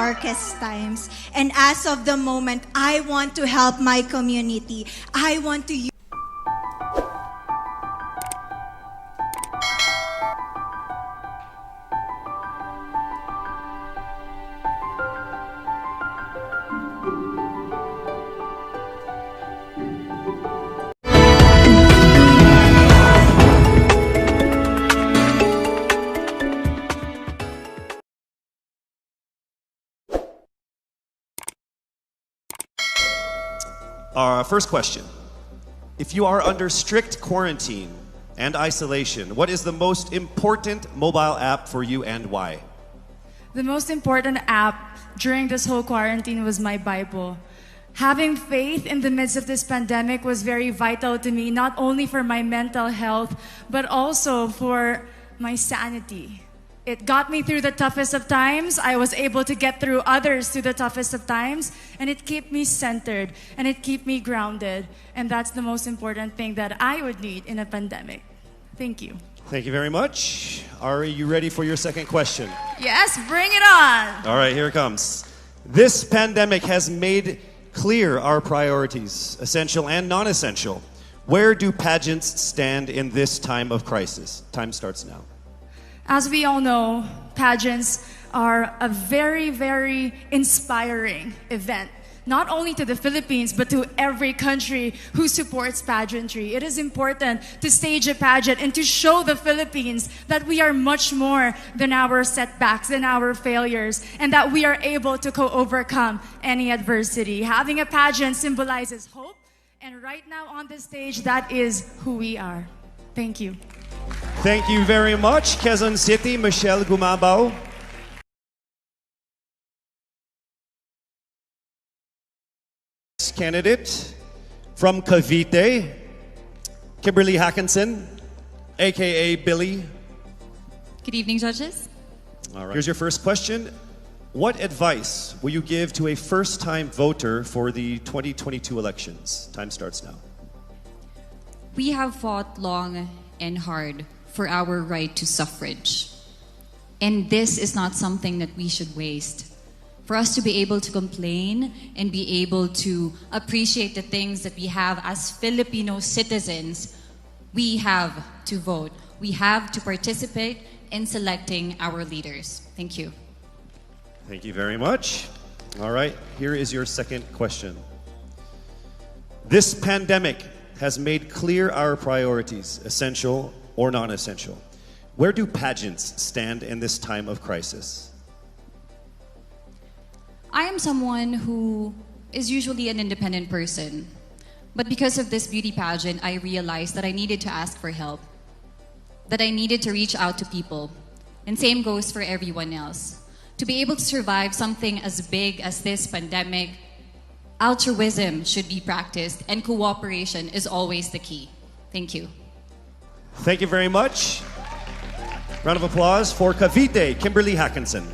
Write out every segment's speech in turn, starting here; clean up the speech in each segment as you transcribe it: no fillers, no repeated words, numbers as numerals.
darkest times. And as of the moment, I want to help my community. I want to use Our first question. If you are under strict quarantine and isolation, what is the most important mobile app for you and why? The most important app during this whole quarantine was my Bible. Having faith in the midst of this pandemic was very vital to me, not only for my mental health, but also for my sanity. It got me through the toughest of times. I was able to get through others through the toughest of times. And it kept me centered and it kept me grounded. And that's the most important thing that I would need in a pandemic. Thank you. Thank you very much. Ari, you ready for your second question? Yes, bring it on. All right, here it comes. This pandemic has made clear our priorities, essential and non-essential. Where do pageants stand in this time of crisis? Time starts now. As we all know, pageants are a very, very inspiring event, not only to the Philippines, but to every country who supports pageantry. It is important to stage a pageant and to show the Philippines that we are much more than our setbacks, than our failures, and that we are able to overcome any adversity. Having a pageant symbolizes hope, and right now on this stage, that is who we are. Thank you. Thank you very much, Quezon City, Michelle Gumabao. Candidate from Cavite, Kimberly Hackinson, aka Billy. Good evening, judges. All right. Here's your first question. What advice will you give to a first-time voter for the 2022 elections? Time starts now. We have fought long and hard for our right to suffrage. And this is not something that we should waste. For us to be able to complain and be able to appreciate the things that we have as Filipino citizens, we have to vote. We have to participate in selecting our leaders. Thank you. Thank you very much. All right, here is your second question. This pandemic has made clear our priorities, essential or non-essential. Where do pageants stand in this time of crisis? I am someone who is usually an independent person. But because of this beauty pageant, I realized that I needed to ask for help, that I needed to reach out to people. And same goes for everyone else. To be able to survive something as big as this pandemic, altruism should be practiced and cooperation is always the key. Thank you. Thank you very much. Round of applause for Cavite, Kimberly Hackinson.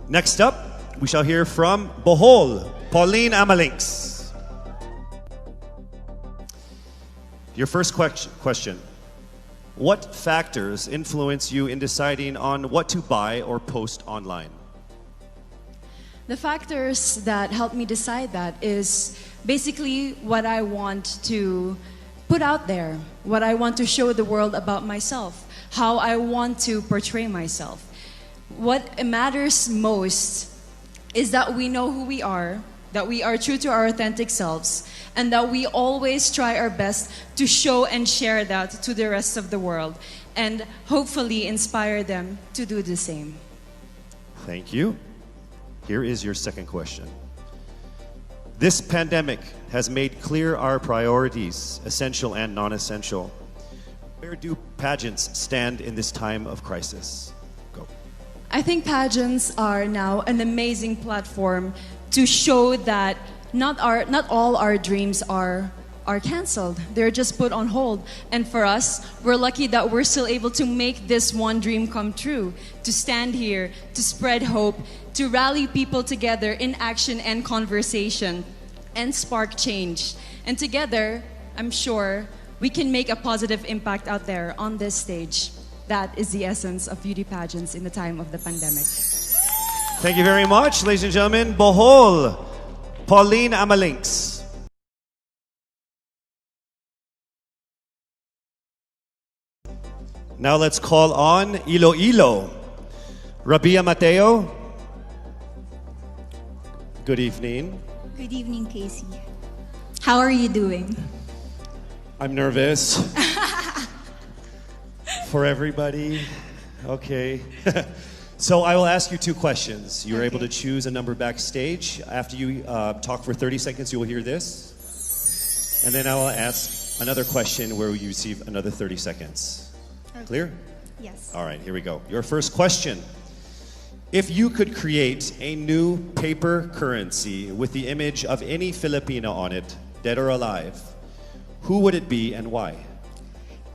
Next up, we shall hear from Bohol, Pauline Amalinks. Your first question. What factors influence you in deciding on what to buy or post online? The factors that help me decide that is basically what I want to put out there, what I want to show the world about myself, how I want to portray myself. What matters most is that we know who we are, that we are true to our authentic selves, and that we always try our best to show and share that to the rest of the world, and hopefully inspire them to do the same. Thank you. Here is your second question. This pandemic has made clear our priorities, essential and non-essential. Where do pageants stand in this time of crisis? Go. I think pageants are now an amazing platform to show that not all our dreams are canceled. They're just put on hold. And for us, we're lucky that we're still able to make this one dream come true, to stand here, to spread hope, to rally people together in action and conversation, and spark change. And together, I'm sure, we can make a positive impact out there on this stage. That is the essence of beauty pageants in the time of the pandemic. Thank you very much, ladies and gentlemen. Bohol, Pauline Amalinks. Now let's call on Iloilo. Rabia Mateo. Good evening. Good evening, Casey. How are you doing? I'm nervous. For everybody. Okay. So I will ask you two questions. You're able to choose a number backstage. After you talk for 30 seconds, you will hear this. And then I will ask another question where you receive another 30 seconds. Okay. Clear? Yes. All right, here we go. Your first question. If you could create a new paper currency with the image of any Filipino on it, dead or alive, who would it be and why?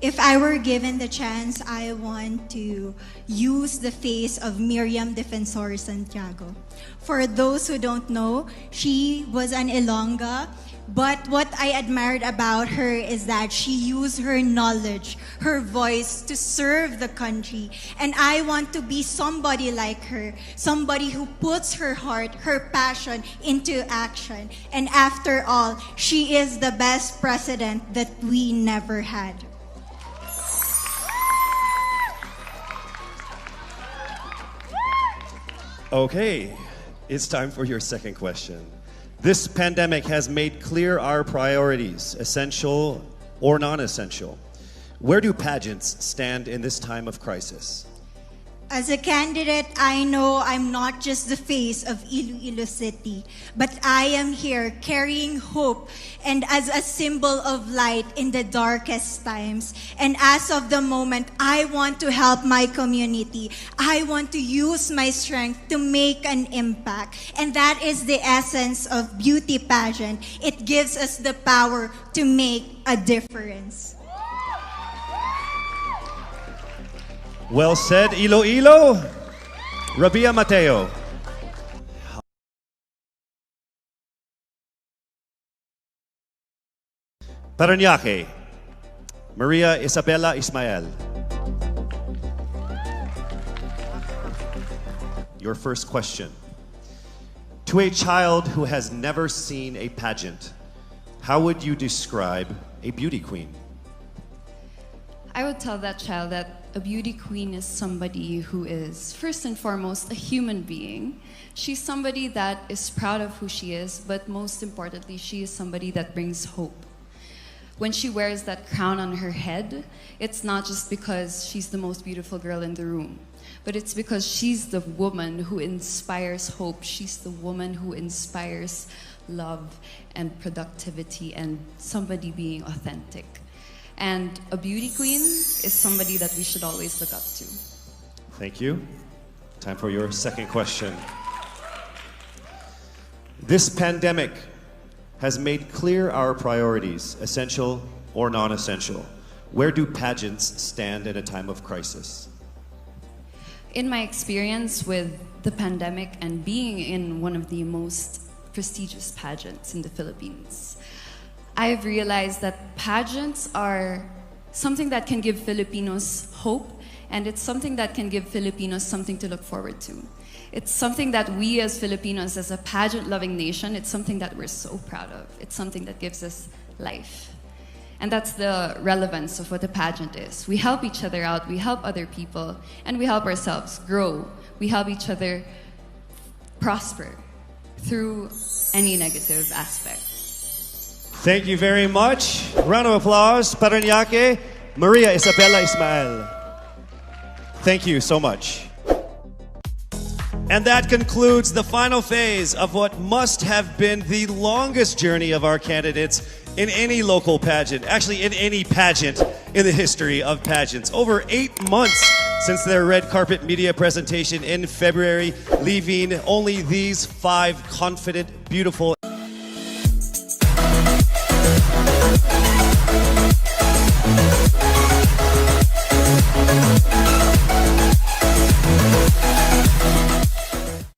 If I were given the chance, I want to use the face of Miriam Defensor Santiago. For those who don't know, she was an Ilongga, but what I admired about her is that she used her knowledge, her voice to serve the country. And I want to be somebody like her, somebody who puts her heart, her passion into action. And after all, she is the best president that we never had. Okay, it's time for your second question. This pandemic has made clear our priorities, essential or non-essential. Where do pageants stand in this time of crisis? As a candidate, I know I'm not just the face of Iloilo City, but I am here carrying hope and as a symbol of light in the darkest times. And as of the moment, I want to help my community. I want to use my strength to make an impact. And that is the essence of beauty pageant. It gives us the power to make a difference. Well said, Iloilo. Rabia Mateo. Parañaque. Maria Isabella Ismael. Your first question. To a child who has never seen a pageant, how would you describe a beauty queen? I would tell that child that a beauty queen is somebody who is, first and foremost, a human being. She's somebody that is proud of who she is, but most importantly, she is somebody that brings hope. When she wears that crown on her head, it's not just because she's the most beautiful girl in the room, but it's because she's the woman who inspires hope. She's the woman who inspires love and productivity and somebody being authentic. And a beauty queen is somebody that we should always look up to. Thank you. Time for your second question. This pandemic has made clear our priorities, essential or non-essential. Where do pageants stand in a time of crisis? In my experience with the pandemic and being in one of the most prestigious pageants in the Philippines, I've realized that pageants are something that can give Filipinos hope, and it's something that can give Filipinos something to look forward to. It's something that we as Filipinos, as a pageant-loving nation, it's something that we're so proud of. It's something that gives us life. And that's the relevance of what a pageant is. We help each other out, we help other people, and we help ourselves grow. We help each other prosper through any negative aspect. Thank you very much. Round of applause, Parañaque, Maria Isabella Ismael. Thank you so much. And that concludes the final phase of what must have been the longest journey of our candidates in any local pageant, actually in any pageant in the history of pageants. Over 8 months since their red carpet media presentation in February, leaving only these 5 confident, beautiful,